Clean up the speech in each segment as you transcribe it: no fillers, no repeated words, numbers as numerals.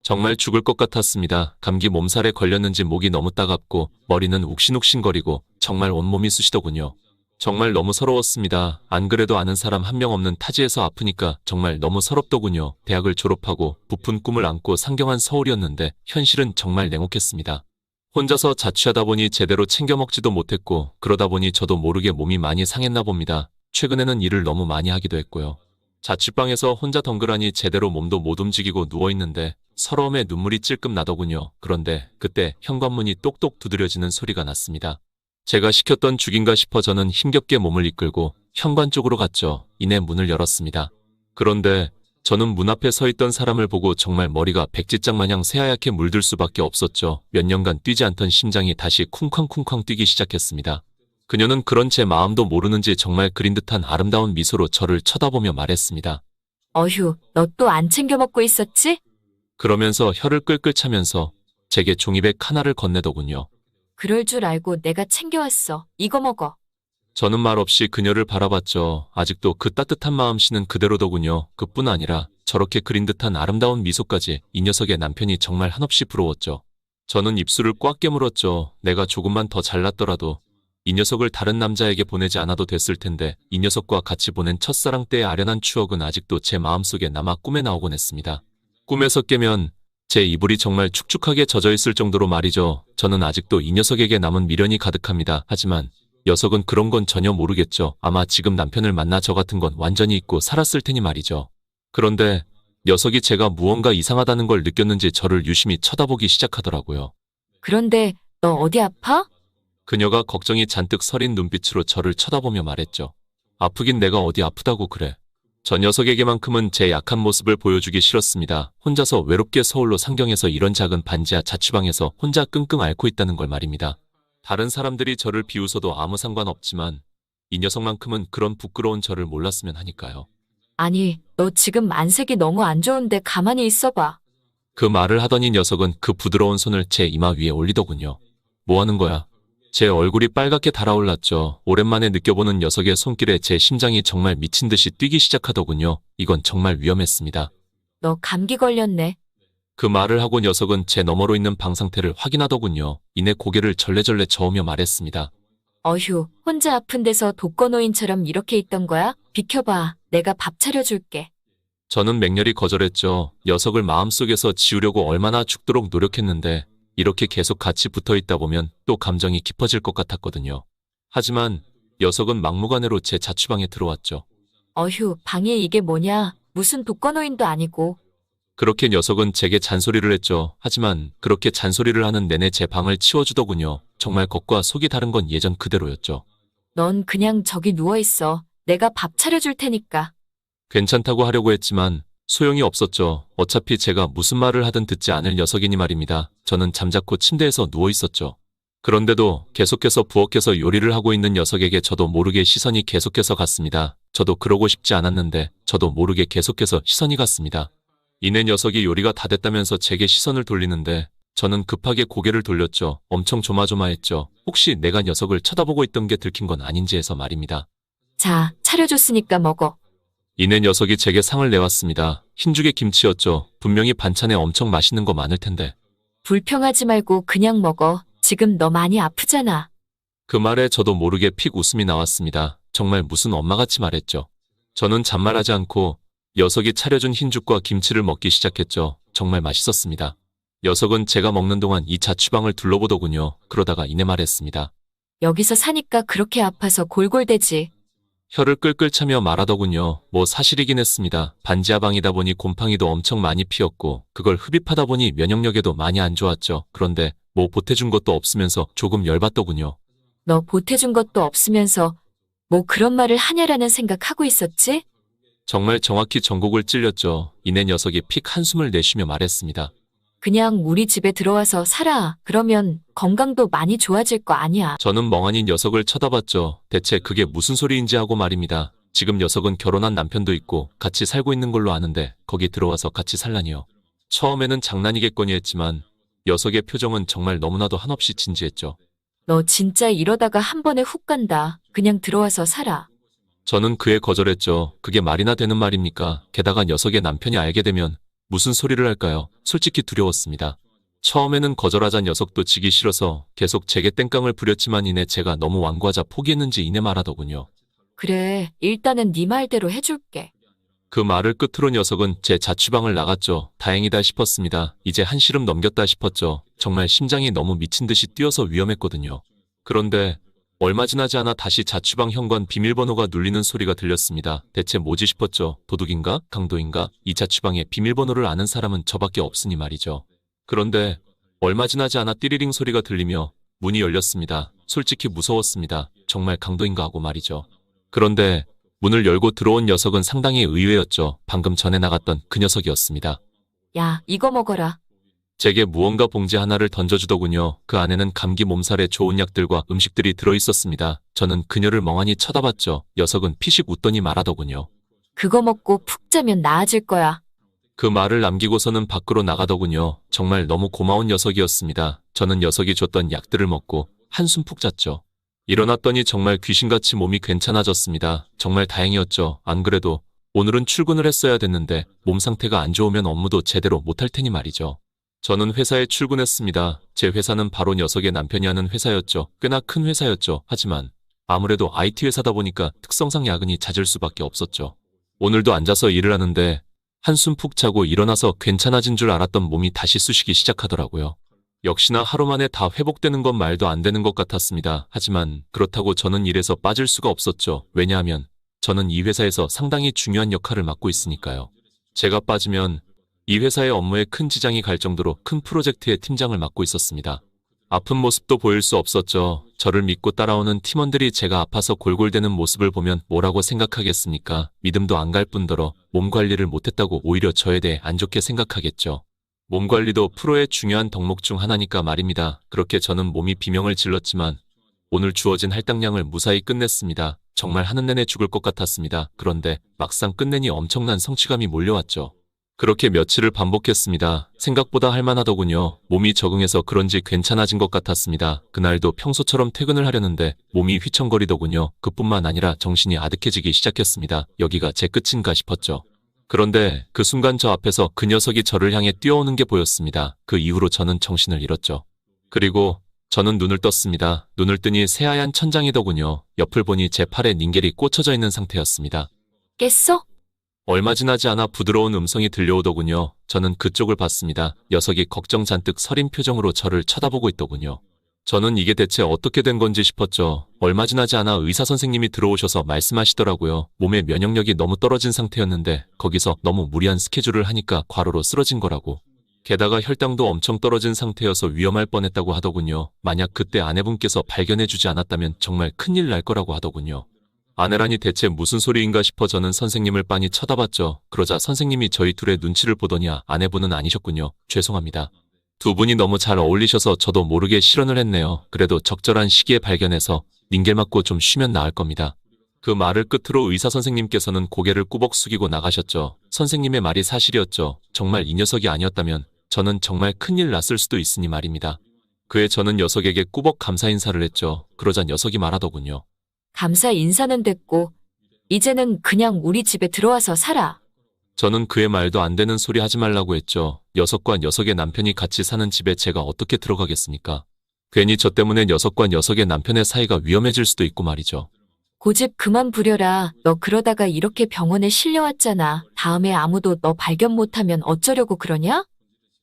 정말 죽을 것 같았습니다. 감기 몸살에 걸렸는지 목이 너무 따갑고 머리는 욱신욱신거리고 정말 온몸이 쑤시더군요. 정말 너무 서러웠습니다. 안 그래도 아는 사람 한 명 없는 타지에서 아프니까 정말 너무 서럽더군요. 대학을 졸업하고 부푼 꿈을 안고 상경한 서울이었는데 현실은 정말 냉혹했습니다. 혼자서 자취하다 보니 제대로 챙겨 먹지도 못했고 그러다 보니 저도 모르게 몸이 많이 상했나 봅니다. 최근에는 일을 너무 많이 하기도 했고요. 자취방에서 혼자 덩그라니 제대로 몸도 못 움직이고 누워있는데 서러움에 눈물이 찔끔 나더군요. 그런데 그때 현관문이 똑똑 두드려지는 소리가 났습니다. 제가 시켰던 죽인가 싶어 저는 힘겹게 몸을 이끌고 현관 쪽으로 갔죠. 이내 문을 열었습니다. 그런데 저는 문 앞에 서 있던 사람을 보고 정말 머리가 백지장 마냥 새하얗게 물들 수밖에 없었죠. 몇 년간 뛰지 않던 심장이 다시 쿵쾅쿵쾅 뛰기 시작했습니다. 그녀는 그런 제 마음도 모르는지 정말 그린 듯한 아름다운 미소로 저를 쳐다보며 말했습니다. 어휴, 너 또 안 챙겨 먹고 있었지? 그러면서 혀를 끌끌 차면서 제게 종이백 하나를 건네더군요. 그럴 줄 알고 내가 챙겨왔어. 이거 먹어. 저는 말없이 그녀를 바라봤죠. 아직도 그 따뜻한 마음씨는 그대로더군요. 그뿐 아니라 저렇게 그린 듯한 아름다운 미소까지 이 녀석의 남편이 정말 한없이 부러웠죠. 저는 입술을 꽉 깨물었죠. 내가 조금만 더 잘났더라도 이 녀석을 다른 남자에게 보내지 않아도 됐을 텐데 이 녀석과 같이 보낸 첫사랑 때의 아련한 추억은 아직도 제 마음속에 남아 꿈에 나오곤 했습니다. 꿈에서 깨면 제 이불이 정말 축축하게 젖어 있을 정도로 말이죠. 저는 아직도 이 녀석에게 남은 미련이 가득합니다. 하지만 녀석은 그런 건 전혀 모르겠죠. 아마 지금 남편을 만나 저 같은 건 완전히 잊고 살았을 테니 말이죠. 그런데 녀석이 제가 무언가 이상하다는 걸 느꼈는지 저를 유심히 쳐다보기 시작하더라고요. 그런데 너 어디 아파? 그녀가 걱정이 잔뜩 서린 눈빛으로 저를 쳐다보며 말했죠. 아프긴 내가 어디 아프다고 그래. 저 녀석에게만큼은 제 약한 모습을 보여주기 싫었습니다. 혼자서 외롭게 서울로 상경해서 이런 작은 반지하 자취방에서 혼자 끙끙 앓고 있다는 걸 말입니다. 다른 사람들이 저를 비웃어도 아무 상관없지만 이 녀석만큼은 그런 부끄러운 저를 몰랐으면 하니까요. 아니, 너 지금 안색이 너무 안 좋은데 가만히 있어봐. 그 말을 하더니 녀석은 그 부드러운 손을 제 이마 위에 올리더군요. 뭐 하는 거야? 제 얼굴이 빨갛게 달아올랐죠. 오랜만에 느껴보는 녀석의 손길에 제 심장이 정말 미친 듯이 뛰기 시작하더군요. 이건 정말 위험했습니다. 너 감기 걸렸네. 그 말을 하고 녀석은 제 너머로 있는 방 상태를 확인하더군요. 이내 고개를 절레절레 저으며 말했습니다. 어휴, 혼자 아픈 데서 독거노인처럼 이렇게 있던 거야? 비켜봐. 내가 밥 차려줄게. 저는 맹렬히 거절했죠. 녀석을 마음속에서 지우려고 얼마나 죽도록 노력했는데 이렇게 계속 같이 붙어 있다 보면 또 감정이 깊어질 것 같았거든요. 하지만 녀석은 막무가내로 제 자취방에 들어왔죠. 어휴, 방에 이게 뭐냐? 무슨 독거노인도 아니고. 그렇게 녀석은 제게 잔소리를 했죠. 하지만 그렇게 잔소리를 하는 내내 제 방을 치워주더군요. 정말 겉과 속이 다른 건 예전 그대로였죠. 넌 그냥 저기 누워있어. 내가 밥 차려줄 테니까. 괜찮다고 하려고 했지만 소용이 없었죠. 어차피 제가 무슨 말을 하든 듣지 않을 녀석이니 말입니다. 저는 잠자코 침대에서 누워 있었죠. 그런데도 계속해서 부엌에서 요리를 하고 있는 녀석에게 저도 모르게 시선이 계속해서 갔습니다. 저도 그러고 싶지 않았는데 저도 모르게 계속해서 시선이 갔습니다. 이내 녀석이 요리가 다 됐다면서 제게 시선을 돌리는데 저는 급하게 고개를 돌렸죠. 엄청 조마조마했죠. 혹시 내가 녀석을 쳐다보고 있던 게 들킨 건 아닌지 해서 말입니다. 자, 차려줬으니까 먹어. 이내 녀석이 제게 상을 내왔습니다. 흰죽의 김치였죠. 분명히 반찬에 엄청 맛있는 거 많을 텐데. 불평하지 말고 그냥 먹어. 지금 너 많이 아프잖아. 그 말에 저도 모르게 픽 웃음이 나왔습니다. 정말 무슨 엄마같이 말했죠. 저는 잔말하지 않고 녀석이 차려준 흰죽과 김치를 먹기 시작했죠. 정말 맛있었습니다. 녀석은 제가 먹는 동안 이 자취방을 둘러보더군요. 그러다가 이내 말했습니다. 여기서 사니까 그렇게 아파서 골골대지. 혀를 끌끌 차며 말하더군요. 뭐 사실이긴 했습니다. 반지하 방이다 보니 곰팡이도 엄청 많이 피었고 그걸 흡입하다 보니 면역력에도 많이 안 좋았죠. 그런데 뭐 보태준 것도 없으면서 조금 열받더군요. 너 보태준 것도 없으면서 뭐 그런 말을 하냐라는 생각하고 있었지? 정말 정확히 전곡을 찔렸죠. 이내 녀석이 픽 한숨을 내쉬며 말했습니다. 그냥 우리 집에 들어와서 살아. 그러면 건강도 많이 좋아질 거 아니야. 저는 멍하니 녀석을 쳐다봤죠. 대체 그게 무슨 소리인지 하고 말입니다. 지금 녀석은 결혼한 남편도 있고 같이 살고 있는 걸로 아는데 거기 들어와서 같이 살라니요. 처음에는 장난이겠거니 했지만 녀석의 표정은 정말 너무나도 한없이 진지했죠. 너 진짜 이러다가 한 번에 훅 간다. 그냥 들어와서 살아. 저는 그에 거절했죠. 그게 말이나 되는 말입니까? 게다가 녀석의 남편이 알게 되면 무슨 소리를 할까요? 솔직히 두려웠습니다. 처음에는 거절하자 녀석도 지기 싫어서 계속 제게 땡깡을 부렸지만 이내 제가 너무 완고하자 포기했는지 이내 말하더군요. 그래, 일단은 네 말대로 해줄게. 그 말을 끝으로 녀석은 제 자취방을 나갔죠. 다행이다 싶었습니다. 이제 한시름 넘겼다 싶었죠. 정말 심장이 너무 미친 듯이 뛰어서 위험했거든요. 그런데 얼마 지나지 않아 다시 자취방 현관 비밀번호가 눌리는 소리가 들렸습니다. 대체 뭐지 싶었죠. 도둑인가? 강도인가? 이 자취방에 비밀번호를 아는 사람은 저밖에 없으니 말이죠. 그런데 얼마 지나지 않아 띠리링 소리가 들리며 문이 열렸습니다. 솔직히 무서웠습니다. 정말 강도인가 하고 말이죠. 그런데 문을 열고 들어온 녀석은 상당히 의외였죠. 방금 전에 나갔던 그 녀석이었습니다. 야, 이거 먹어라. 제게 무언가 봉지 하나를 던져주더군요. 그 안에는 감기 몸살에 좋은 약들과 음식들이 들어있었습니다. 저는 그녀를 멍하니 쳐다봤죠. 녀석은 피식 웃더니 말하더군요. 그거 먹고 푹 자면 나아질 거야. 그 말을 남기고서는 밖으로 나가더군요. 정말 너무 고마운 녀석이었습니다. 저는 녀석이 줬던 약들을 먹고 한숨 푹 잤죠. 일어났더니 정말 귀신같이 몸이 괜찮아졌습니다. 정말 다행이었죠. 안 그래도 오늘은 출근을 했어야 됐는데 몸 상태가 안 좋으면 업무도 제대로 못할 테니 말이죠. 저는 회사에 출근했습니다. 제 회사는 바로 녀석의 남편이 하는 회사였죠. 꽤나 큰 회사였죠. 하지만 아무래도 IT 회사다 보니까 특성상 야근이 잦을 수밖에 없었죠. 오늘도 앉아서 일을 하는데 한숨 푹 자고 일어나서 괜찮아진 줄 알았던 몸이 다시 쑤시기 시작하더라고요. 역시나 하루 만에 다 회복되는 건 말도 안 되는 것 같았습니다. 하지만 그렇다고 저는 일에서 빠질 수가 없었죠. 왜냐하면 저는 이 회사에서 상당히 중요한 역할을 맡고 있으니까요. 제가 빠지면 이 회사의 업무에 큰 지장이 갈 정도로 큰 프로젝트의 팀장을 맡고 있었습니다. 아픈 모습도 보일 수 없었죠. 저를 믿고 따라오는 팀원들이 제가 아파서 골골대는 모습을 보면 뭐라고 생각하겠습니까? 믿음도 안 갈 뿐더러 몸 관리를 못했다고 오히려 저에 대해 안 좋게 생각하겠죠. 몸 관리도 프로의 중요한 덕목 중 하나니까 말입니다. 그렇게 저는 몸이 비명을 질렀지만 오늘 주어진 할당량을 무사히 끝냈습니다. 정말 하는 내내 죽을 것 같았습니다. 그런데 막상 끝내니 엄청난 성취감이 몰려왔죠. 그렇게 며칠을 반복했습니다. 생각보다 할만하더군요. 몸이 적응해서 그런지 괜찮아진 것 같았습니다. 그날도 평소처럼 퇴근을 하려는데 몸이 휘청거리더군요. 그뿐만 아니라 정신이 아득해지기 시작했습니다. 여기가 제 끝인가 싶었죠. 그런데 그 순간 저 앞에서 그 녀석이 저를 향해 뛰어오는 게 보였습니다. 그 이후로 저는 정신을 잃었죠. 그리고 저는 눈을 떴습니다. 눈을 뜨니 새하얀 천장이더군요. 옆을 보니 제 팔에 닌겔이 꽂혀져 있는 상태였습니다. 깼어? 얼마 지나지 않아 부드러운 음성이 들려오더군요. 저는 그쪽을 봤습니다. 녀석이 걱정 잔뜩 서린 표정으로 저를 쳐다보고 있더군요. 저는 이게 대체 어떻게 된 건지 싶었죠. 얼마 지나지 않아 의사 선생님이 들어오셔서 말씀하시더라고요. 몸의 면역력이 너무 떨어진 상태였는데 거기서 너무 무리한 스케줄을 하니까 과로로 쓰러진 거라고. 게다가 혈당도 엄청 떨어진 상태여서 위험할 뻔했다고 하더군요. 만약 그때 아내분께서 발견해주지 않았다면 정말 큰일 날 거라고 하더군요. 아내라니 대체 무슨 소리인가 싶어 저는 선생님을 빤히 쳐다봤죠. 그러자 선생님이 저희 둘의 눈치를 보더니 아내분은 아니셨군요. 죄송합니다. 두 분이 너무 잘 어울리셔서 저도 모르게 실언을 했네요. 그래도 적절한 시기에 발견해서 닌겔 맞고 좀 쉬면 나을 겁니다. 그 말을 끝으로 의사 선생님께서는 고개를 꾸벅 숙이고 나가셨죠. 선생님의 말이 사실이었죠. 정말 이 녀석이 아니었다면 저는 정말 큰일 났을 수도 있으니 말입니다. 그에 저는 녀석에게 꾸벅 감사 인사를 했죠. 그러자 녀석이 말하더군요. 감사 인사는 됐고 이제는 그냥 우리 집에 들어와서 살아. 저는 그의 말도 안 되는 소리 하지 말라고 했죠. 녀석과 녀석의 남편이 같이 사는 집에 제가 어떻게 들어가겠습니까? 괜히 저 때문에 녀석과 녀석의 남편의 사이가 위험해질 수도 있고 말이죠. 고집 그만 부려라. 너 그러다가 이렇게 병원에 실려왔잖아. 다음에 아무도 너 발견 못하면 어쩌려고 그러냐?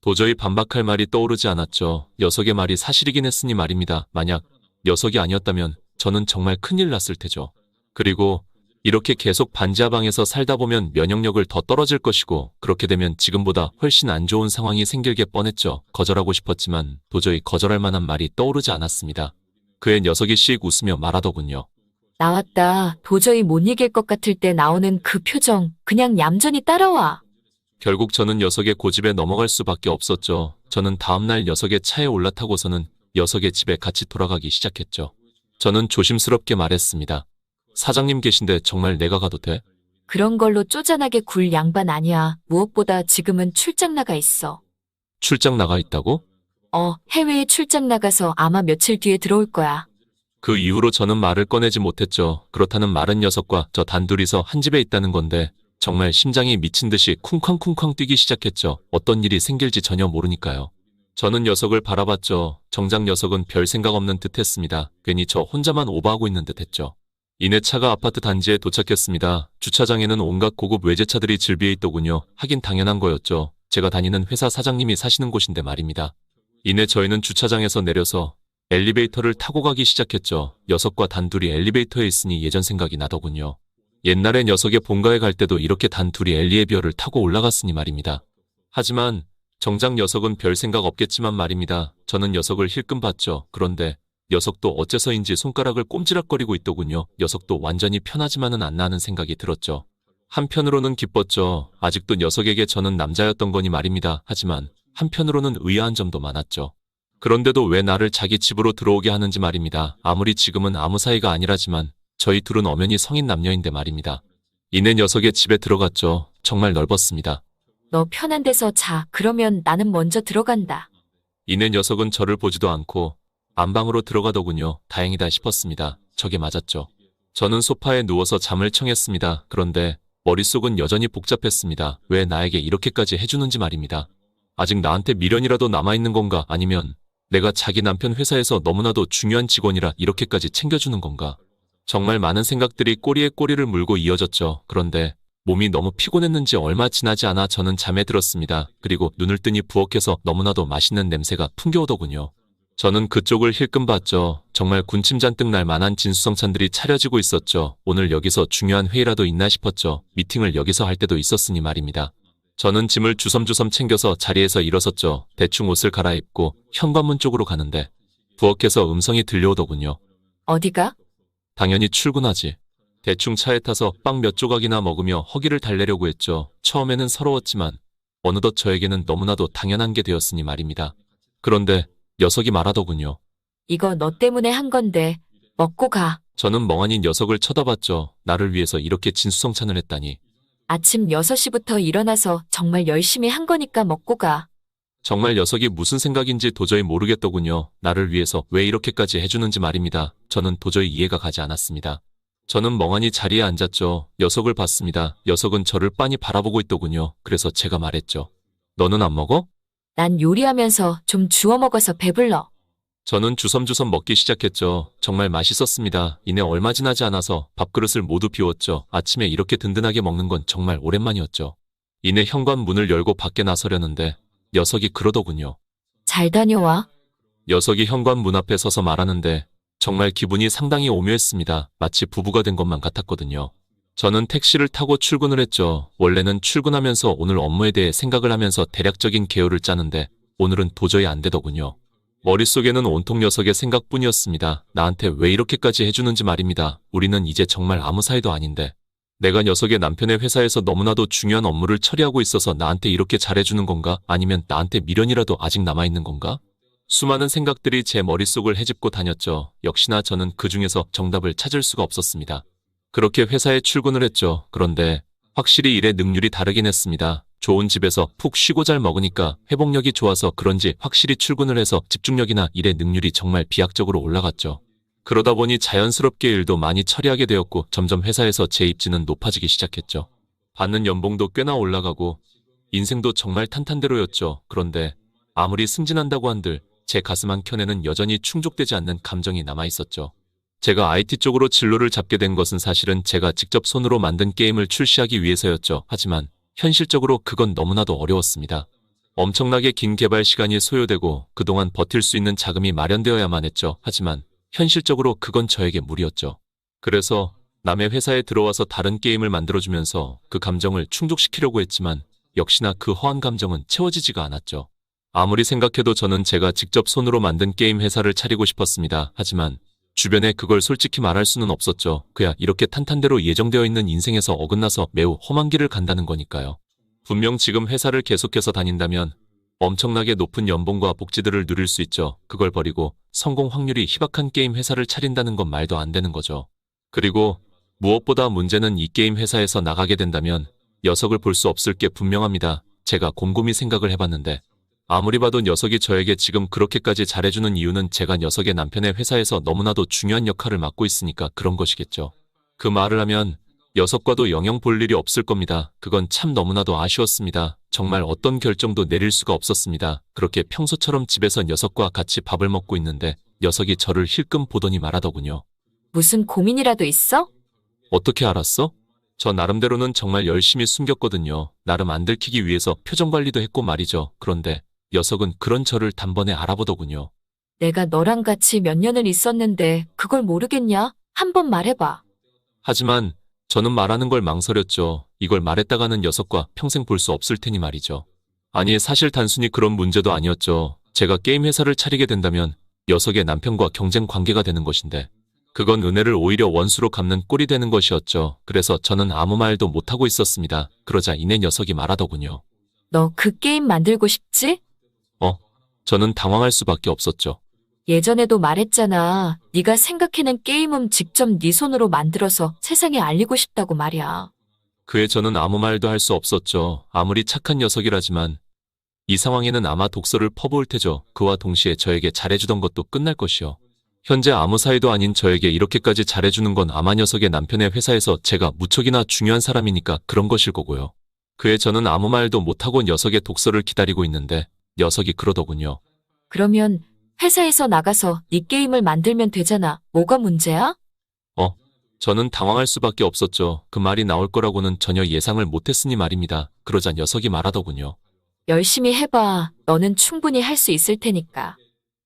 도저히 반박할 말이 떠오르지 않았죠. 녀석의 말이 사실이긴 했으니 말입니다. 만약 녀석이 아니었다면 저는 정말 큰일 났을 테죠. 그리고 이렇게 계속 반지하방에서 살다 보면 면역력을 더 떨어질 것이고 그렇게 되면 지금보다 훨씬 안 좋은 상황이 생길 게 뻔했죠. 거절하고 싶었지만 도저히 거절할 만한 말이 떠오르지 않았습니다. 그의 녀석이 씩 웃으며 말하더군요. 나왔다. 도저히 못 이길 것 같을 때 나오는 그 표정. 그냥 얌전히 따라와. 결국 저는 녀석의 고집에 넘어갈 수밖에 없었죠. 저는 다음날 녀석의 차에 올라타고서는 녀석의 집에 같이 돌아가기 시작했죠. 저는 조심스럽게 말했습니다. 사장님 계신데 정말 내가 가도 돼? 그런 걸로 쪼잔하게 굴 양반 아니야. 무엇보다 지금은 출장 나가 있어. 출장 나가 있다고? 해외에 출장 나가서 아마 며칠 뒤에 들어올 거야. 그 이후로 저는 말을 꺼내지 못했죠. 그렇다는 말은 녀석과 저 단둘이서 한 집에 있다는 건데 정말 심장이 미친 듯이 쿵쾅쿵쾅 뛰기 시작했죠. 어떤 일이 생길지 전혀 모르니까요. 저는 녀석을 바라봤죠. 정작 녀석은 별 생각 없는 듯 했습니다. 괜히 저 혼자만 오버하고 있는 듯 했죠. 이내 차가 아파트 단지에 도착했습니다. 주차장에는 온갖 고급 외제차들이 즐비해 있더군요. 하긴 당연한 거였죠. 제가 다니는 회사 사장님이 사시는 곳인데 말입니다. 이내 저희는 주차장에서 내려서 엘리베이터를 타고 가기 시작했죠. 녀석과 단둘이 엘리베이터에 있으니 예전 생각이 나더군요. 옛날에 녀석의 본가에 갈 때도 이렇게 단둘이 엘리베이터를 타고 올라갔으니 말입니다. 하지만 정작 녀석은 별 생각 없겠지만 말입니다. 저는 녀석을 힐끔 봤죠. 그런데 녀석도 어째서인지 손가락을 꼼지락거리고 있더군요. 녀석도 완전히 편하지만은 않나 하는 생각이 들었죠. 한편으로는 기뻤죠. 아직도 녀석에게 저는 남자였던 거니 말입니다. 하지만 한편으로는 의아한 점도 많았죠. 그런데도 왜 나를 자기 집으로 들어오게 하는지 말입니다. 아무리 지금은 아무 사이가 아니라지만 저희 둘은 엄연히 성인 남녀인데 말입니다. 이내 녀석의 집에 들어갔죠. 정말 넓었습니다. 너 편한 데서 자. 그러면 나는 먼저 들어간다. 이내 녀석은 저를 보지도 않고 안방으로 들어가더군요. 다행이다 싶었습니다. 저게 맞았죠. 저는 소파에 누워서 잠을 청했습니다. 그런데 머릿속은 여전히 복잡했습니다. 왜 나에게 이렇게까지 해주는지 말입니다. 아직 나한테 미련이라도 남아있는 건가? 아니면 내가 자기 남편 회사에서 너무나도 중요한 직원이라 이렇게까지 챙겨주는 건가? 정말 많은 생각들이 꼬리에 꼬리를 물고 이어졌죠. 그런데 몸이 너무 피곤했는지 얼마 지나지 않아 저는 잠에 들었습니다. 그리고 눈을 뜨니 부엌에서 너무나도 맛있는 냄새가 풍겨오더군요. 저는 그쪽을 힐끔 봤죠. 정말 군침 잔뜩 날 만한 진수성찬들이 차려지고 있었죠. 오늘 여기서 중요한 회의라도 있나 싶었죠. 미팅을 여기서 할 때도 있었으니 말입니다. 저는 짐을 주섬주섬 챙겨서 자리에서 일어섰죠. 대충 옷을 갈아입고 현관문 쪽으로 가는데 부엌에서 음성이 들려오더군요. 어디가? 당연히 출근하지. 대충 차에 타서 빵 몇 조각이나 먹으며 허기를 달래려고 했죠. 처음에는 서러웠지만 어느덧 저에게는 너무나도 당연한 게 되었으니 말입니다. 그런데 녀석이 말하더군요. 이거 너 때문에 한 건데 먹고 가. 저는 멍하니 녀석을 쳐다봤죠. 나를 위해서 이렇게 진수성찬을 했다니. 아침 6시부터 일어나서 정말 열심히 한 거니까 먹고 가. 정말 녀석이 무슨 생각인지 도저히 모르겠더군요. 나를 위해서 왜 이렇게까지 해주는지 말입니다. 저는 도저히 이해가 가지 않았습니다. 저는 멍하니 자리에 앉았죠. 녀석을 봤습니다. 녀석은 저를 빤히 바라보고 있더군요. 그래서 제가 말했죠. 너는 안 먹어? 난 요리하면서 좀 주워 먹어서 배불러. 저는 주섬주섬 먹기 시작했죠. 정말 맛있었습니다. 이내 얼마 지나지 않아서 밥그릇을 모두 비웠죠. 아침에 이렇게 든든하게 먹는 건 정말 오랜만이었죠. 이내 현관 문을 열고 밖에 나서려는데 녀석이 그러더군요. 잘 다녀와. 녀석이 현관 문 앞에 서서 말하는데 정말 기분이 상당히 오묘했습니다. 마치 부부가 된 것만 같았거든요. 저는 택시를 타고 출근을 했죠. 원래는 출근하면서 오늘 업무에 대해 생각을 하면서 대략적인 계획을 짜는데 오늘은 도저히 안 되더군요. 머릿속에는 온통 녀석의 생각뿐이었습니다. 나한테 왜 이렇게까지 해주는지 말입니다. 우리는 이제 정말 아무 사이도 아닌데. 내가 녀석의 남편의 회사에서 너무나도 중요한 업무를 처리하고 있어서 나한테 이렇게 잘해주는 건가? 아니면 나한테 미련이라도 아직 남아있는 건가? 수많은 생각들이 제 머릿속을 헤집고 다녔죠. 역시나 저는 그 중에서 정답을 찾을 수가 없었습니다. 그렇게 회사에 출근을 했죠. 그런데 확실히 일의 능률이 다르긴 했습니다. 좋은 집에서 푹 쉬고 잘 먹으니까 회복력이 좋아서 그런지 확실히 출근을 해서 집중력이나 일의 능률이 정말 비약적으로 올라갔죠. 그러다 보니 자연스럽게 일도 많이 처리하게 되었고 점점 회사에서 제 입지는 높아지기 시작했죠. 받는 연봉도 꽤나 올라가고 인생도 정말 탄탄대로였죠. 그런데 아무리 승진한다고 한들 제 가슴 한켠에는 여전히 충족되지 않는 감정이 남아있었죠. 제가 IT 쪽으로 진로를 잡게 된 것은 사실은 제가 직접 손으로 만든 게임을 출시하기 위해서였죠. 하지만 현실적으로 그건 너무나도 어려웠습니다. 엄청나게 긴 개발 시간이 소요되고 그동안 버틸 수 있는 자금이 마련되어야만 했죠. 하지만 현실적으로 그건 저에게 무리였죠. 그래서 남의 회사에 들어와서 다른 게임을 만들어주면서 그 감정을 충족시키려고 했지만 역시나 그 허한 감정은 채워지지가 않았죠. 아무리 생각해도 저는 제가 직접 손으로 만든 게임 회사를 차리고 싶었습니다. 하지만 주변에 그걸 솔직히 말할 수는 없었죠. 그야 이렇게 탄탄대로 예정되어 있는 인생에서 어긋나서 매우 험한 길을 간다는 거니까요. 분명 지금 회사를 계속해서 다닌다면 엄청나게 높은 연봉과 복지들을 누릴 수 있죠. 그걸 버리고 성공 확률이 희박한 게임 회사를 차린다는 건 말도 안 되는 거죠. 그리고 무엇보다 문제는 이 게임 회사에서 나가게 된다면 녀석을 볼 수 없을 게 분명합니다. 제가 곰곰이 생각을 해봤는데 아무리 봐도 녀석이 저에게 지금 그렇게까지 잘해주는 이유는 제가 녀석의 남편의 회사에서 너무나도 중요한 역할을 맡고 있으니까 그런 것이겠죠. 그 말을 하면 녀석과도 영영 볼 일이 없을 겁니다. 그건 참 너무나도 아쉬웠습니다. 정말 어떤 결정도 내릴 수가 없었습니다. 그렇게 평소처럼 집에서 녀석과 같이 밥을 먹고 있는데 녀석이 저를 힐끔 보더니 말하더군요. 무슨 고민이라도 있어? 어떻게 알았어? 저 나름대로는 정말 열심히 숨겼거든요. 나름 안 들키기 위해서 표정 관리도 했고 말이죠. 그런데 녀석은 그런 저를 단번에 알아보더군요. 내가 너랑 같이 몇 년을 있었는데 그걸 모르겠냐? 한번 말해봐. 하지만 저는 말하는 걸 망설였죠. 이걸 말했다가는 녀석과 평생 볼 수 없을 테니 말이죠. 아니, 사실 단순히 그런 문제도 아니었죠. 제가 게임 회사를 차리게 된다면 녀석의 남편과 경쟁 관계가 되는 것인데 그건 은혜를 오히려 원수로 갚는 꼴이 되는 것이었죠. 그래서 저는 아무 말도 못하고 있었습니다. 그러자 이내 녀석이 말하더군요. 너 그 게임 만들고 싶지? 저는 당황할 수밖에 없었죠. 예전에도 말했잖아. 네가 생각해낸 게임은 직접 네 손으로 만들어서 세상에 알리고 싶다고 말이야. 그에 저는 아무 말도 할 수 없었죠. 아무리 착한 녀석이라지만 이 상황에는 아마 독서를 퍼부을 테죠. 그와 동시에 저에게 잘해주던 것도 끝날 것이요. 현재 아무 사이도 아닌 저에게 이렇게까지 잘해주는 건 아마 녀석의 남편의 회사에서 제가 무척이나 중요한 사람이니까 그런 것일 거고요. 그에 저는 아무 말도 못하고 녀석의 독서를 기다리고 있는데 녀석이 그러더군요. 그러면 회사에서 나가서 네 게임을 만들면 되잖아. 뭐가 문제야? 저는 당황할 수밖에 없었죠. 그 말이 나올 거라고는 전혀 예상을 못했으니 말입니다. 그러자 녀석이 말하더군요. 열심히 해봐. 너는 충분히 할 수 있을 테니까.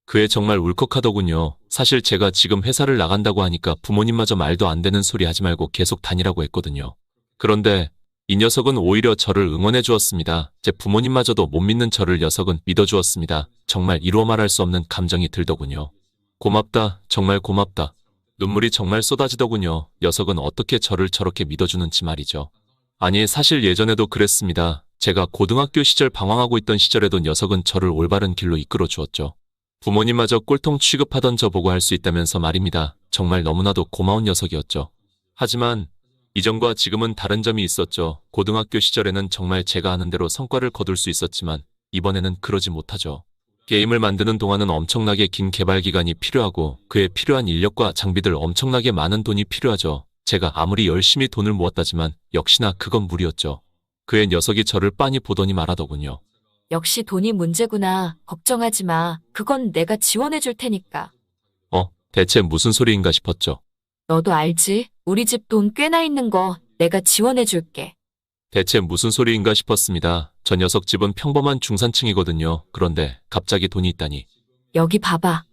그에 정말 울컥하더군요. 사실 제가 지금 회사를 나간다고 하니까 부모님마저 말도 안 되는 소리 하지 말고 계속 다니라고 했거든요. 그런데 이 녀석은 오히려 저를 응원해 주었습니다. 제 부모님마저도 못 믿는 저를 녀석은 믿어 주었습니다. 정말 이루어 말할 수 없는 감정이 들더군요. 고맙다, 정말 고맙다. 눈물이 정말 쏟아지더군요. 녀석은 어떻게 저를 저렇게 믿어주는지 말이죠. 아니, 사실 예전에도 그랬습니다. 제가 고등학교 시절 방황하고 있던 시절에도 녀석은 저를 올바른 길로 이끌어 주었죠. 부모님마저 꼴통 취급하던 저보고 할 수 있다면서 말입니다. 정말 너무나도 고마운 녀석이었죠. 하지만 이전과 지금은 다른 점이 있었죠. 고등학교 시절에는 정말 제가 하는 대로 성과를 거둘 수 있었지만 이번에는 그러지 못하죠. 게임을 만드는 동안은 엄청나게 긴 개발 기간이 필요하고 그에 필요한 인력과 장비들 엄청나게 많은 돈이 필요하죠. 제가 아무리 열심히 돈을 모았다지만 역시나 그건 무리였죠. 그의 녀석이 저를 빤히 보더니 말하더군요. 역시 돈이 문제구나. 걱정하지 마. 그건 내가 지원해 줄 테니까. 대체 무슨 소리인가 싶었죠. 너도 알지? 우리 집 돈 꽤나 있는 거 내가 지원해 줄게. 대체 무슨 소리인가 싶었습니다. 저 녀석 집은 평범한 중산층이거든요. 그런데 갑자기 돈이 있다니. 여기 봐봐.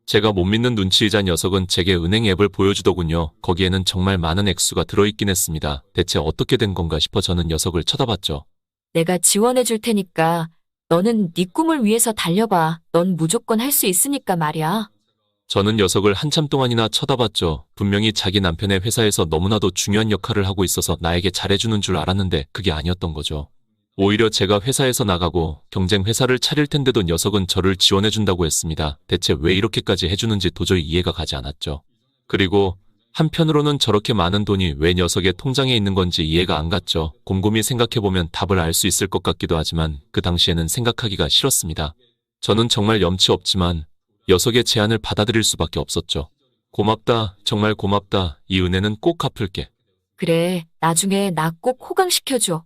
제가 못 믿는 눈치이자 녀석은 제게 은행 앱을 보여주더군요. 거기에는 정말 많은 액수가 들어있긴 했습니다. 대체 어떻게 된 건가 싶어 저는 녀석을 쳐다봤죠. 내가 지원해 줄 테니까 너는 네 꿈을 위해서 달려봐. 넌 무조건 할 수 있으니까 말이야. 저는 녀석을 한참 동안이나 쳐다봤죠. 분명히 자기 남편의 회사에서 너무나도 중요한 역할을 하고 있어서 나에게 잘해주는 줄 알았는데 그게 아니었던 거죠. 오히려 제가 회사에서 나가고 경쟁 회사를 차릴 텐데도 녀석은 저를 지원해준다고 했습니다. 대체 왜 이렇게까지 해주는지 도저히 이해가 가지 않았죠. 그리고 한편으로는 저렇게 많은 돈이 왜 녀석의 통장에 있는 건지 이해가 안 갔죠. 곰곰이 생각해보면 답을 알 수 있을 것 같기도 하지만 그 당시에는 생각하기가 싫었습니다. 저는 정말 염치 없지만 녀석의 제안을 받아들일 수밖에 없었죠. 고맙다, 정말 고맙다. 이 은혜는 꼭 갚을게. 그래, 나중에 나 꼭 호강시켜줘.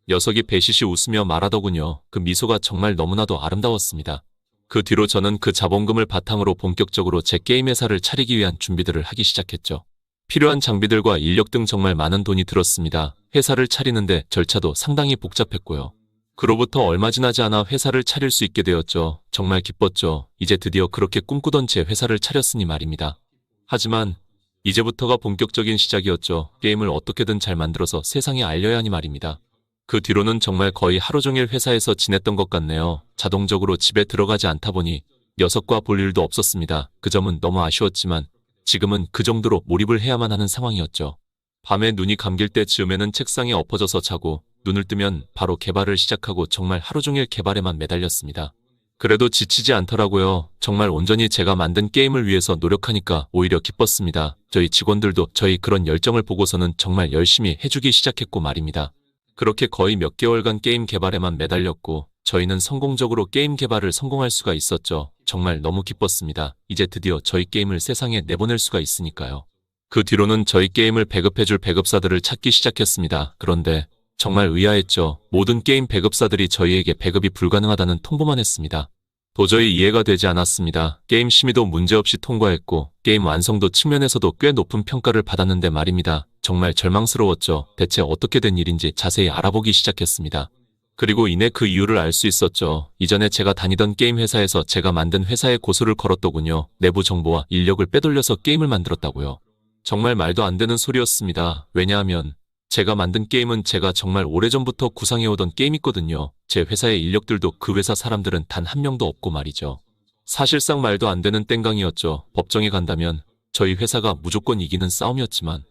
녀석이 배시시 웃으며 말하더군요. 그 미소가 정말 너무나도 아름다웠습니다. 그 뒤로 저는 그 자본금을 바탕으로 본격적으로 제 게임 회사를 차리기 위한 준비들을 하기 시작했죠. 필요한 장비들과 인력 등 정말 많은 돈이 들었습니다. 회사를 차리는데 절차도 상당히 복잡했고요. 그로부터 얼마 지나지 않아 회사를 차릴 수 있게 되었죠. 정말 기뻤죠. 이제 드디어 그렇게 꿈꾸던 제 회사를 차렸으니 말입니다. 하지만 이제부터가 본격적인 시작이었죠. 게임을 어떻게든 잘 만들어서 세상에 알려야 하니 말입니다. 그 뒤로는 정말 거의 하루 종일 회사에서 지냈던 것 같네요. 자동적으로 집에 들어가지 않다 보니 녀석과 볼 일도 없었습니다. 그 점은 너무 아쉬웠지만 지금은 그 정도로 몰입을 해야만 하는 상황이었죠. 밤에 눈이 감길 때 즈음에는 책상에 엎어져서 자고 눈을 뜨면 바로 개발을 시작하고 정말 하루 종일 개발에만 매달렸습니다. 그래도 지치지 않더라고요. 정말 온전히 제가 만든 게임을 위해서 노력하니까 오히려 기뻤습니다. 저희 직원들도 저희 그런 열정을 보고서는 정말 열심히 해주기 시작했고 말입니다. 그렇게 거의 몇 개월간 게임 개발에만 매달렸고 저희는 성공적으로 게임 개발을 성공할 수가 있었죠. 정말 너무 기뻤습니다. 이제 드디어 저희 게임을 세상에 내보낼 수가 있으니까요. 그 뒤로는 저희 게임을 배급해줄 배급사들을 찾기 시작했습니다. 그런데 정말 의아했죠. 모든 게임 배급사들이 저희에게 배급이 불가능하다는 통보만 했습니다. 도저히 이해가 되지 않았습니다. 게임 심의도 문제없이 통과했고 게임 완성도 측면에서도 꽤 높은 평가를 받았는데 말입니다. 정말 절망스러웠죠. 대체 어떻게 된 일인지 자세히 알아보기 시작했습니다. 그리고 이내 그 이유를 알 수 있었죠. 이전에 제가 다니던 게임 회사에서 제가 만든 회사에 고소를 걸었더군요. 내부 정보와 인력을 빼돌려서 게임을 만들었다고요. 정말 말도 안 되는 소리였습니다. 왜냐하면 제가 만든 게임은 제가 정말 오래전부터 구상해오던 게임이거든요. 제 회사의 인력들도 그 회사 사람들은 단 한 명도 없고 말이죠. 사실상 말도 안 되는 땡깡이었죠. 법정에 간다면 저희 회사가 무조건 이기는 싸움이었지만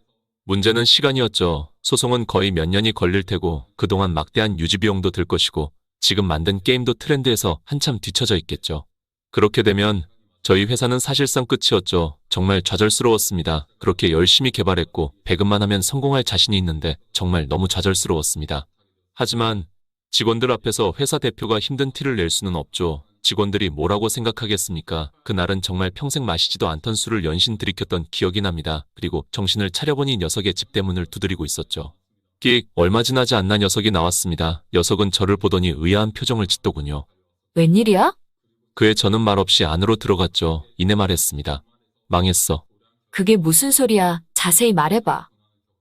문제는 시간이었죠. 소송은 거의 몇 년이 걸릴 테고 그동안 막대한 유지 비용도 들 것이고 지금 만든 게임도 트렌드에서 한참 뒤처져 있겠죠. 그렇게 되면 저희 회사는 사실상 끝이었죠. 정말 좌절스러웠습니다. 그렇게 열심히 개발했고 배급만 하면 성공할 자신이 있는데 정말 너무 좌절스러웠습니다. 하지만 직원들 앞에서 회사 대표가 힘든 티를 낼 수는 없죠. 직원들이 뭐라고 생각하겠습니까? 그날은 정말 평생 마시지도 않던 술을 연신 들이켰던 기억이 납니다. 그리고 정신을 차려보니 녀석의 집 대문을 두드리고 있었죠. 끽 얼마 지나지 않나 녀석이 나왔습니다. 녀석은 저를 보더니 의아한 표정을 짓더군요. 웬일이야? 그에 저는 말없이 안으로 들어갔죠. 이내 말했습니다. 망했어. 그게 무슨 소리야? 자세히 말해봐.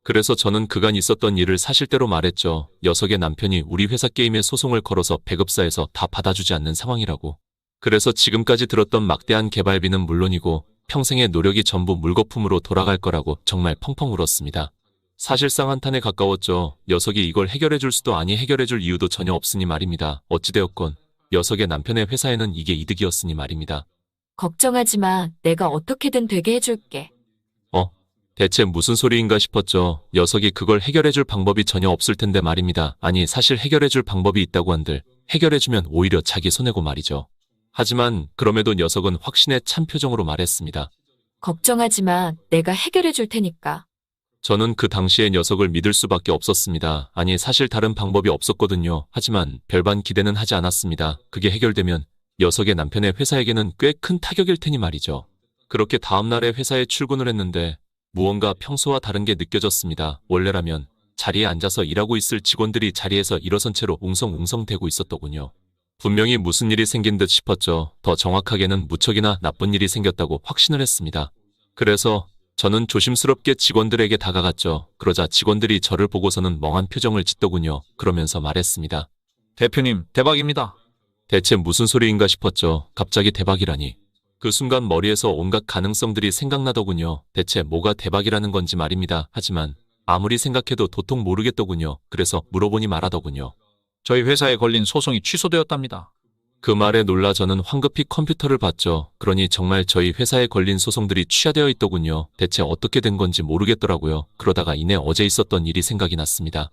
그래서 저는 그간 있었던 일을 사실대로 말했죠. 녀석의 남편이 우리 회사 게임에 소송을 걸어서 배급사에서 다 받아주지 않는 상황이라고. 그래서 지금까지 들었던 막대한 개발비는 물론이고 평생의 노력이 전부 물거품으로 돌아갈 거라고 정말 펑펑 울었습니다. 사실상 한탄에 가까웠죠. 녀석이 이걸 해결해줄 수도 아니 해결해줄 이유도 전혀 없으니 말입니다. 어찌되었건 녀석의 남편의 회사에는 이게 이득이었으니 말입니다. 걱정하지 마. 내가 어떻게든 되게 해줄게. 대체 무슨 소리인가 싶었죠. 녀석이 그걸 해결해줄 방법이 전혀 없을 텐데 말입니다. 아니 사실 해결해줄 방법이 있다고 한들 해결해주면 오히려 자기 손해고 말이죠. 하지만 그럼에도 녀석은 확신에 찬 표정으로 말했습니다. 걱정하지 마. 내가 해결해줄 테니까. 저는 그 당시에 녀석을 믿을 수밖에 없었습니다. 아니 사실 다른 방법이 없었거든요. 하지만 별반 기대는 하지 않았습니다. 그게 해결되면 녀석의 남편의 회사에게는 꽤 큰 타격일 테니 말이죠. 그렇게 다음날에 회사에 출근을 했는데 무언가 평소와 다른 게 느껴졌습니다. 원래라면 자리에 앉아서 일하고 있을 직원들이 자리에서 일어선 채로 웅성웅성 대고 있었더군요. 분명히 무슨 일이 생긴 듯 싶었죠. 더 정확하게는 무척이나 나쁜 일이 생겼다고 확신을 했습니다. 그래서 저는 조심스럽게 직원들에게 다가갔죠. 그러자 직원들이 저를 보고서는 멍한 표정을 짓더군요. 그러면서 말했습니다. 대표님, 대박입니다. 대체 무슨 소리인가 싶었죠. 갑자기 대박이라니. 그 순간 머리에서 온갖 가능성들이 생각나더군요. 대체 뭐가 대박이라는 건지 말입니다. 하지만 아무리 생각해도 도통 모르겠더군요. 그래서 물어보니 말하더군요. 저희 회사에 걸린 소송이 취소되었답니다. 그 말에 놀라 저는 황급히 컴퓨터를 봤죠. 그러니 정말 저희 회사에 걸린 소송들이 취하되어 있더군요. 대체 어떻게 된 건지 모르겠더라고요. 그러다가 이내 어제 있었던 일이 생각이 났습니다.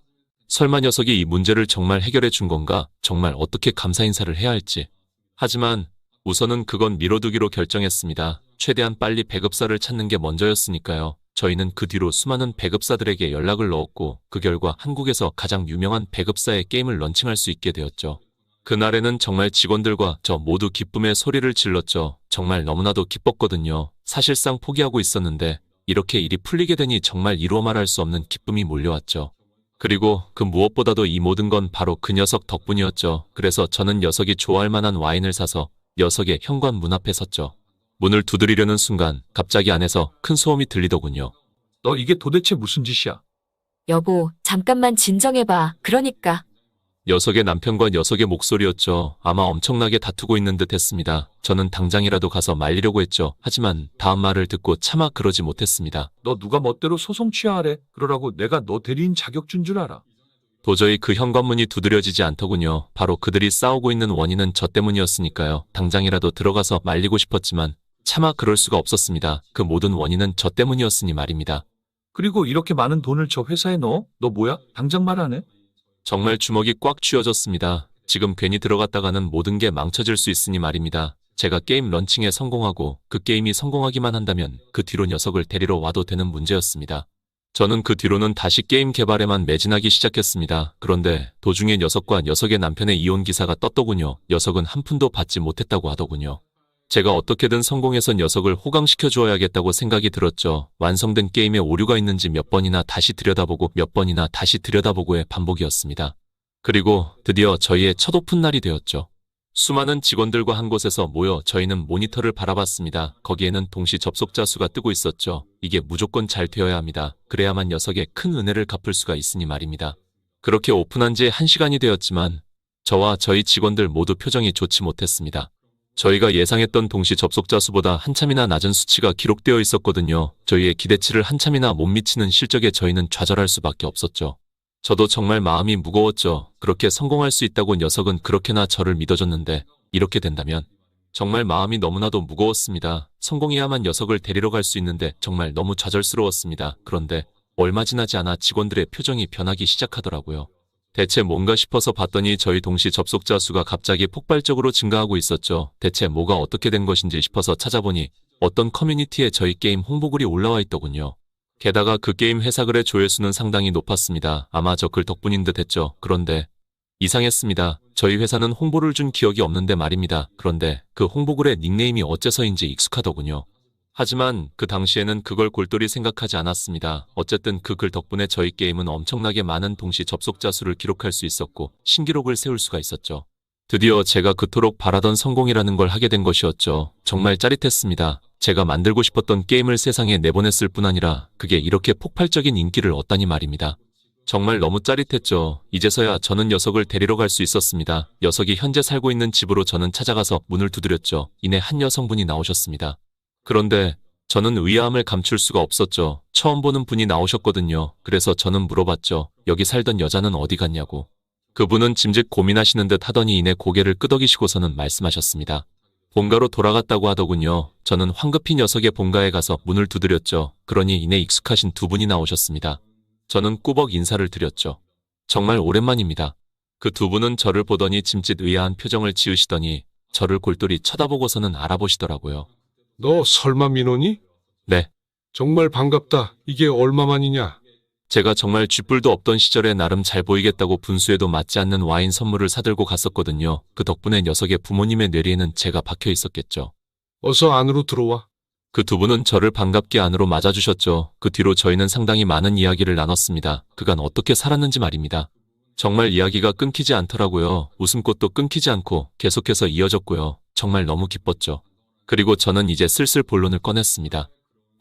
설마 녀석이 이 문제를 정말 해결해 준 건가? 정말 어떻게 감사 인사를 해야 할지. 하지만 우선은 그건 미뤄두기로 결정했습니다. 최대한 빨리 배급사를 찾는 게 먼저였으니까요. 저희는 그 뒤로 수많은 배급사들에게 연락을 넣었고 그 결과 한국에서 가장 유명한 배급사의 게임을 런칭할 수 있게 되었죠. 그날에는 정말 직원들과 저 모두 기쁨의 소리를 질렀죠. 정말 너무나도 기뻤거든요. 사실상 포기하고 있었는데 이렇게 일이 풀리게 되니 정말 이루어 말할 수 없는 기쁨이 몰려왔죠. 그리고 그 무엇보다도 이 모든 건 바로 그 녀석 덕분이었죠. 그래서 저는 녀석이 좋아할 만한 와인을 사서 녀석의 현관 문 앞에 섰죠. 문을 두드리려는 순간 갑자기 안에서 큰 소음이 들리더군요. 너 이게 도대체 무슨 짓이야? 여보, 잠깐만 진정해봐. 그러니까. 녀석의 남편과 녀석의 목소리였죠. 아마 엄청나게 다투고 있는 듯 했습니다. 저는 당장이라도 가서 말리려고 했죠. 하지만 다음 말을 듣고 차마 그러지 못했습니다. 너 누가 멋대로 소송 취하하래? 그러라고 내가 너 대리인 자격 준 줄 알아? 도저히 그 현관문이 두드려지지 않더군요. 바로 그들이 싸우고 있는 원인은 저 때문이었으니까요. 당장이라도 들어가서 말리고 싶었지만 차마 그럴 수가 없었습니다. 그 모든 원인은 저 때문이었으니 말입니다. 그리고 이렇게 많은 돈을 저 회사에 넣어? 너 뭐야? 당장 말 안 해? 정말 주먹이 꽉 쥐어졌습니다. 지금 괜히 들어갔다가는 모든 게 망쳐질 수 있으니 말입니다. 제가 게임 런칭에 성공하고 그 게임이 성공하기만 한다면 그 뒤로 녀석을 데리러 와도 되는 문제였습니다. 저는 그 뒤로는 다시 게임 개발에만 매진하기 시작했습니다. 그런데 도중에 녀석과 녀석의 남편의 이혼 기사가 떴더군요. 녀석은 한 푼도 받지 못했다고 하더군요. 제가 어떻게든 성공해서 녀석을 호강시켜 주어야겠다고 생각이 들었죠. 완성된 게임에 오류가 있는지 몇 번이나 다시 들여다보고 몇 번이나 다시 들여다보고의 반복이었습니다. 그리고 드디어 저희의 첫 오픈 날이 되었죠. 수많은 직원들과 한 곳에서 모여 저희는 모니터를 바라봤습니다. 거기에는 동시 접속자 수가 뜨고 있었죠. 이게 무조건 잘 되어야 합니다. 그래야만 녀석의 큰 은혜를 갚을 수가 있으니 말입니다. 그렇게 오픈한 지 1시간이 되었지만 저와 저희 직원들 모두 표정이 좋지 못했습니다. 저희가 예상했던 동시 접속자 수보다 한참이나 낮은 수치가 기록되어 있었거든요. 저희의 기대치를 한참이나 못 미치는 실적에 저희는 좌절할 수밖에 없었죠. 저도 정말 마음이 무거웠죠. 그렇게 성공할 수 있다고 녀석은 그렇게나 저를 믿어줬는데 이렇게 된다면 정말 마음이 너무나도 무거웠습니다. 성공해야만 녀석을 데리러 갈 수 있는데 정말 너무 좌절스러웠습니다. 그런데 얼마 지나지 않아 직원들의 표정이 변하기 시작하더라고요. 대체 뭔가 싶어서 봤더니 저희 동시 접속자 수가 갑자기 폭발적으로 증가하고 있었죠. 대체 뭐가 어떻게 된 것인지 싶어서 찾아보니 어떤 커뮤니티에 저희 게임 홍보글이 올라와 있더군요. 게다가 그 게임 회사 글의 조회수는 상당히 높았습니다. 아마 저 글 덕분인 듯 했죠. 그런데 이상했습니다. 저희 회사는 홍보를 준 기억이 없는데 말입니다. 그런데 그 홍보글의 닉네임이 어째서인지 익숙하더군요. 하지만 그 당시에는 그걸 골똘히 생각하지 않았습니다. 어쨌든 그 글 덕분에 저희 게임은 엄청나게 많은 동시 접속자 수를 기록할 수 있었고 신기록을 세울 수가 있었죠. 드디어 제가 그토록 바라던 성공이라는 걸 하게 된 것이었죠. 정말 짜릿했습니다. 제가 만들고 싶었던 게임을 세상에 내보냈을 뿐 아니라 그게 이렇게 폭발적인 인기를 얻다니 말입니다. 정말 너무 짜릿했죠. 이제서야 저는 녀석을 데리러 갈 수 있었습니다. 녀석이 현재 살고 있는 집으로 저는 찾아가서 문을 두드렸죠. 이내 한 여성분이 나오셨습니다. 그런데 저는 의아함을 감출 수가 없었죠. 처음 보는 분이 나오셨거든요. 그래서 저는 물어봤죠. 여기 살던 여자는 어디 갔냐고. 그분은 짐짓 고민하시는 듯 하더니 이내 고개를 끄덕이시고서는 말씀하셨습니다. 본가로 돌아갔다고 하더군요. 저는 황급히 녀석의 본가에 가서 문을 두드렸죠. 그러니 이내 익숙하신 두 분이 나오셨습니다. 저는 꾸벅 인사를 드렸죠. 정말 오랜만입니다. 그 두 분은 저를 보더니 짐짓 의아한 표정을 지으시더니 저를 골똘히 쳐다보고서는 알아보시더라고요. 너 설마 민호니? 네. 정말 반갑다. 이게 얼마만이냐? 제가 정말 쥐뿔도 없던 시절에 나름 잘 보이겠다고 분수에도 맞지 않는 와인 선물을 사들고 갔었거든요. 그 덕분에 녀석의 부모님의 뇌리에는 제가 박혀 있었겠죠. 어서 안으로 들어와. 그 두 분은 저를 반갑게 안으로 맞아주셨죠. 그 뒤로 저희는 상당히 많은 이야기를 나눴습니다. 그간 어떻게 살았는지 말입니다. 정말 이야기가 끊기지 않더라고요. 웃음꽃도 끊기지 않고 계속해서 이어졌고요. 정말 너무 기뻤죠. 그리고 저는 이제 슬슬 본론을 꺼냈습니다.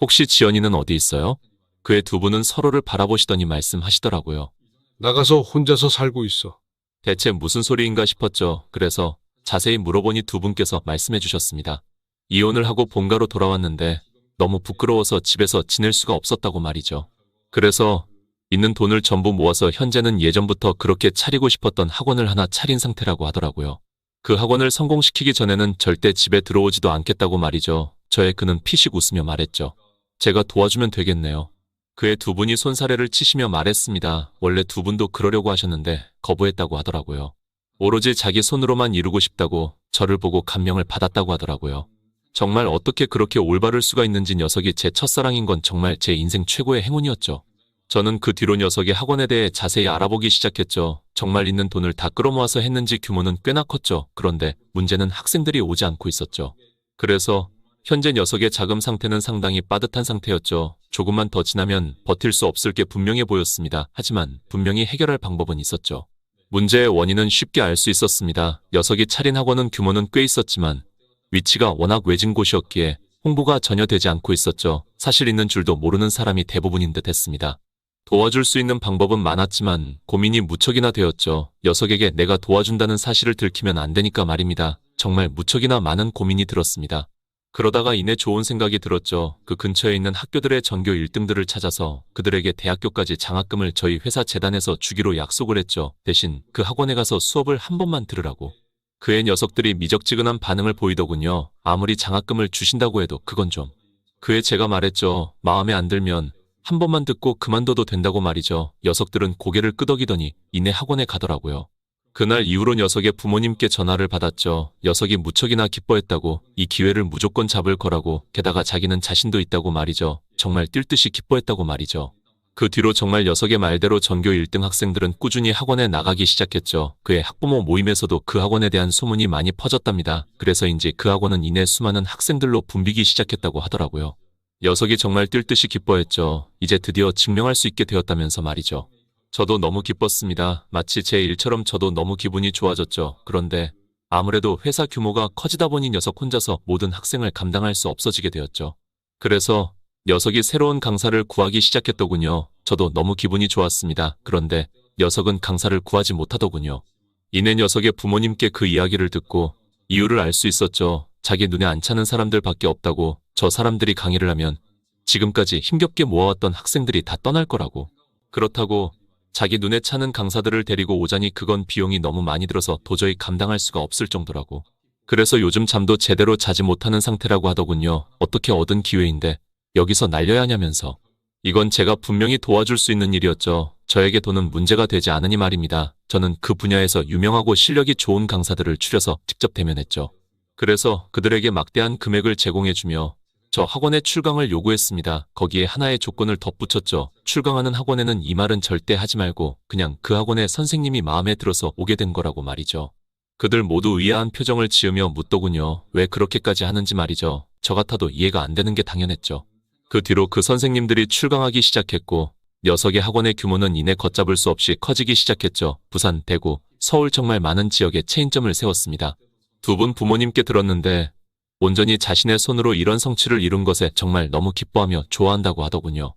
혹시 지연이는 어디 있어요? 그의 두 분은 서로를 바라보시더니 말씀하시더라고요. 나가서 혼자서 살고 있어. 대체 무슨 소리인가 싶었죠. 그래서 자세히 물어보니 두 분께서 말씀해 주셨습니다. 이혼을 하고 본가로 돌아왔는데 너무 부끄러워서 집에서 지낼 수가 없었다고 말이죠. 그래서 있는 돈을 전부 모아서 현재는 예전부터 그렇게 차리고 싶었던 학원을 하나 차린 상태라고 하더라고요. 그 학원을 성공시키기 전에는 절대 집에 들어오지도 않겠다고 말이죠. 저의 그는 피식 웃으며 말했죠. 제가 도와주면 되겠네요. 그의 두 분이 손사래를 치시며 말했습니다. 원래 두 분도 그러려고 하셨는데 거부했다고 하더라고요. 오로지 자기 손으로만 이루고 싶다고 저를 보고 감명을 받았다고 하더라고요. 정말 어떻게 그렇게 올바를 수가 있는지 녀석이 제 첫사랑인 건 정말 제 인생 최고의 행운이었죠. 저는 그 뒤로 녀석의 학원에 대해 자세히 알아보기 시작했죠. 정말 있는 돈을 다 끌어모아서 했는지 규모는 꽤나 컸죠. 그런데 문제는 학생들이 오지 않고 있었죠. 그래서 현재 녀석의 자금 상태는 상당히 빠듯한 상태였죠. 조금만 더 지나면 버틸 수 없을 게 분명해 보였습니다. 하지만 분명히 해결할 방법은 있었죠. 문제의 원인은 쉽게 알 수 있었습니다. 녀석이 차린 학원은 규모는 꽤 있었지만 위치가 워낙 외진 곳이었기에 홍보가 전혀 되지 않고 있었죠. 사실 있는 줄도 모르는 사람이 대부분인 듯 했습니다. 도와줄 수 있는 방법은 많았지만 고민이 무척이나 되었죠. 녀석에게 내가 도와준다는 사실을 들키면 안 되니까 말입니다. 정말 무척이나 많은 고민이 들었습니다. 그러다가 이내 좋은 생각이 들었죠. 그 근처에 있는 학교들의 전교 1등들을 찾아서 그들에게 대학교까지 장학금을 저희 회사 재단에서 주기로 약속을 했죠. 대신 그 학원에 가서 수업을 한 번만 들으라고. 그의 녀석들이 미적지근한 반응을 보이더군요. 아무리 장학금을 주신다고 해도 그건 좀. 그에 제가 말했죠. 마음에 안 들면 한 번만 듣고 그만둬도 된다고 말이죠. 녀석들은 고개를 끄덕이더니 이내 학원에 가더라고요. 그날 이후로 녀석의 부모님께 전화를 받았죠. 녀석이 무척이나 기뻐했다고, 이 기회를 무조건 잡을 거라고, 게다가 자기는 자신도 있다고 말이죠. 정말 뛸 듯이 기뻐했다고 말이죠. 그 뒤로 정말 녀석의 말대로 전교 1등 학생들은 꾸준히 학원에 나가기 시작했죠. 그의 학부모 모임에서도 그 학원에 대한 소문이 많이 퍼졌답니다. 그래서인지 그 학원은 이내 수많은 학생들로 붐비기 시작했다고 하더라고요. 녀석이 정말 뛸 듯이 기뻐했죠. 이제 드디어 증명할 수 있게 되었다면서 말이죠. 저도 너무 기뻤습니다. 마치 제 일처럼 저도 너무 기분이 좋아졌죠. 그런데 아무래도 회사 규모가 커지다 보니 녀석 혼자서 모든 학생을 감당할 수 없어지게 되었죠. 그래서 녀석이 새로운 강사를 구하기 시작했더군요. 저도 너무 기분이 좋았습니다. 그런데 녀석은 강사를 구하지 못하더군요. 이내 녀석의 부모님께 그 이야기를 듣고 이유를 알 수 있었죠. 자기 눈에 안 차는 사람들밖에 없다고. 저 사람들이 강의를 하면 지금까지 힘겹게 모아왔던 학생들이 다 떠날 거라고. 그렇다고 자기 눈에 차는 강사들을 데리고 오자니 그건 비용이 너무 많이 들어서 도저히 감당할 수가 없을 정도라고. 그래서 요즘 잠도 제대로 자지 못하는 상태라고 하더군요. 어떻게 얻은 기회인데 여기서 날려야 하냐면서. 이건 제가 분명히 도와줄 수 있는 일이었죠. 저에게 돈은 문제가 되지 않으니 말입니다. 저는 그 분야에서 유명하고 실력이 좋은 강사들을 추려서 직접 대면했죠. 그래서 그들에게 막대한 금액을 제공해주며 저 학원의 출강을 요구했습니다. 거기에 하나의 조건을 덧붙였죠. 출강하는 학원에는 이 말은 절대 하지 말고 그냥 그 학원의 선생님이 마음에 들어서 오게 된 거라고 말이죠. 그들 모두 의아한 표정을 지으며 묻더군요. 왜 그렇게까지 하는지 말이죠. 저 같아도 이해가 안 되는 게 당연했죠. 그 뒤로 그 선생님들이 출강하기 시작했고 녀석의 학원의 규모는 이내 걷잡을 수 없이 커지기 시작했죠. 부산, 대구, 서울 정말 많은 지역에 체인점을 세웠습니다. 두 분 부모님께 들었는데 온전히 자신의 손으로 이런 성취를 이룬 것에 정말 너무 기뻐하며 좋아한다고 하더군요.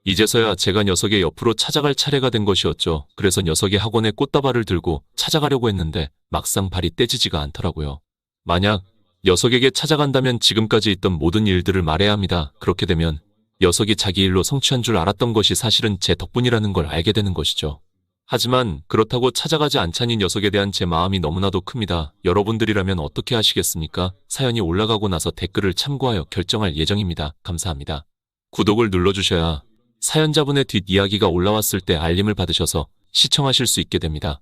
이제서야 제가 녀석의 옆으로 찾아갈 차례가 된 것이었죠. 그래서 녀석의 학원에 꽃다발을 들고 찾아가려고 했는데 막상 발이 떼지지가 않더라고요. 만약 녀석에게 찾아간다면 지금까지 있던 모든 일들을 말해야 합니다. 그렇게 되면 녀석이 자기 일로 성취한 줄 알았던 것이 사실은 제 덕분이라는 걸 알게 되는 것이죠. 하지만 그렇다고 찾아가지 않자니 녀석에 대한 제 마음이 너무나도 큽니다. 여러분들이라면 어떻게 하시겠습니까? 사연이 올라가고 나서 댓글을 참고하여 결정할 예정입니다. 감사합니다. 구독을 눌러주셔야 사연자분의 뒷이야기가 올라왔을 때 알림을 받으셔서 시청하실 수 있게 됩니다.